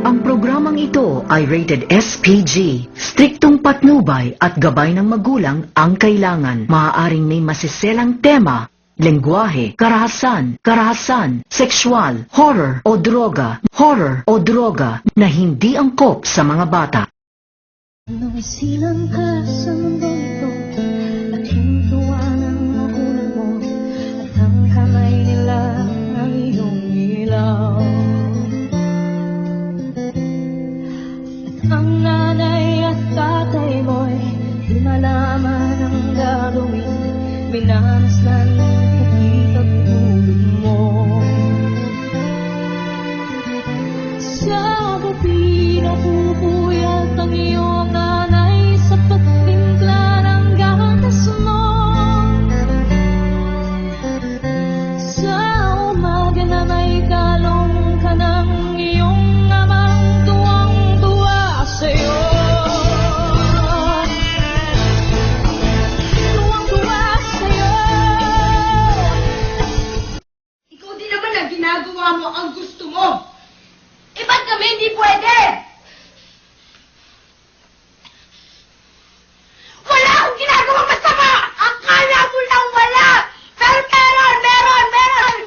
Ang programang ito ay rated SPG. Striktong patnubay at gabay ng magulang ang kailangan. Maaaring may masiselang tema, lengguwahe, karahasan, sexual, horror o droga na hindi angkop sa mga bata. Nung isilang ka sa mundo ito, laking tuwa ng magulang mo, at ang kamay nila ang iyong ilaw. At ang nanay at tatay mo'y di malaman ang gagawin, minanaslan ng pagkit at tulog mo. Sa gabi napupuyat ang iyong nanay sa pagtimpla ng gatas mo. Sa umaga na may kalong ka ng iyong amang tuwang-tuwa sa'yo. Tuwang-tuwa sa'yo. Ikaw din naman ang ginagawa mo ang gusto mo. Eh, ba't kami hindi pwede? Wala akong ginagawang masama! Akala mo lang wala! Pero meron!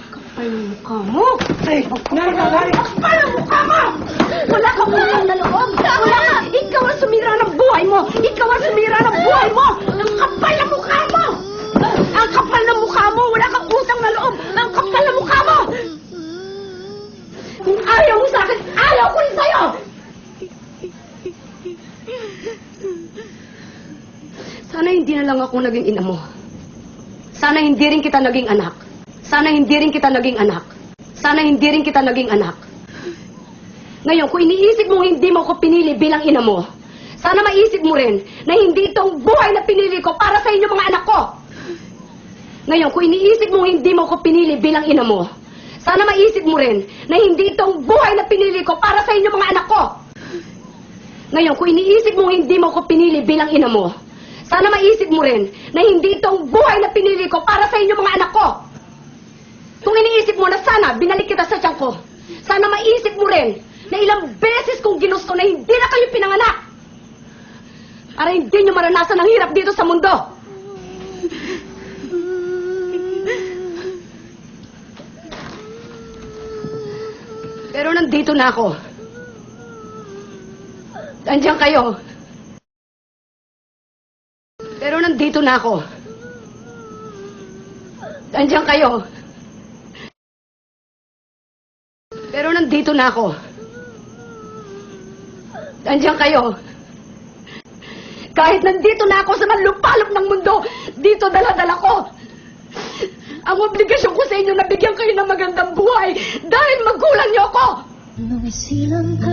Kapal ang mukha mo! Ay, kapal ang mukha mo! Wala kang utang na loob! Ikaw ang sumira ng buhay mo! Ang kapal ang mukha mo! Ang kapal ng mukha mo! Wala kang utang na loob! Ang kapal ng mukha mo! Kung ayaw mo sa akin, ayaw ko rin sa'yo! Sana hindi na lang ako naging ina mo. Sana hindi rin kita naging anak. Sana hindi rin kita naging anak. Sana hindi rin kita naging anak. Ngayon, kung iniisip mong hindi mo ko pinili bilang ina mo, sana maisip mo rin na hindi itong buhay na pinili ko para sa inyo mga anak ko. Ngayon, kung iniisip mong hindi mo ko pinili bilang ina mo, sana maisip mo rin na hindi itong buhay na pinili ko para sa inyo mga anak ko. Ngayon, kung iniisip mong hindi mo ko pinili bilang ina mo, sana maisip mo rin na hindi itong buhay na pinili ko para sa inyo mga anak ko. Kung iniisip mo na sana binalik kita sa tiyan ko, sana maisip mo rin na ilang beses kong ginusto na hindi na kayo pinanganak para hindi nyo maranasan ang hirap dito sa mundo. Pero nandito na ako. Andiyan kayo. Pero nandito na ako. Andiyan kayo. Pero nandito na ako. Andiyan kayo. Kahit nandito na ako sa manlupalop ng mundo, dito dala-dala ko. Ang obligasyon ko sa inyo na bigyan kayo ng magandang buhay dahil magulang niyo ako. Nung isilang ka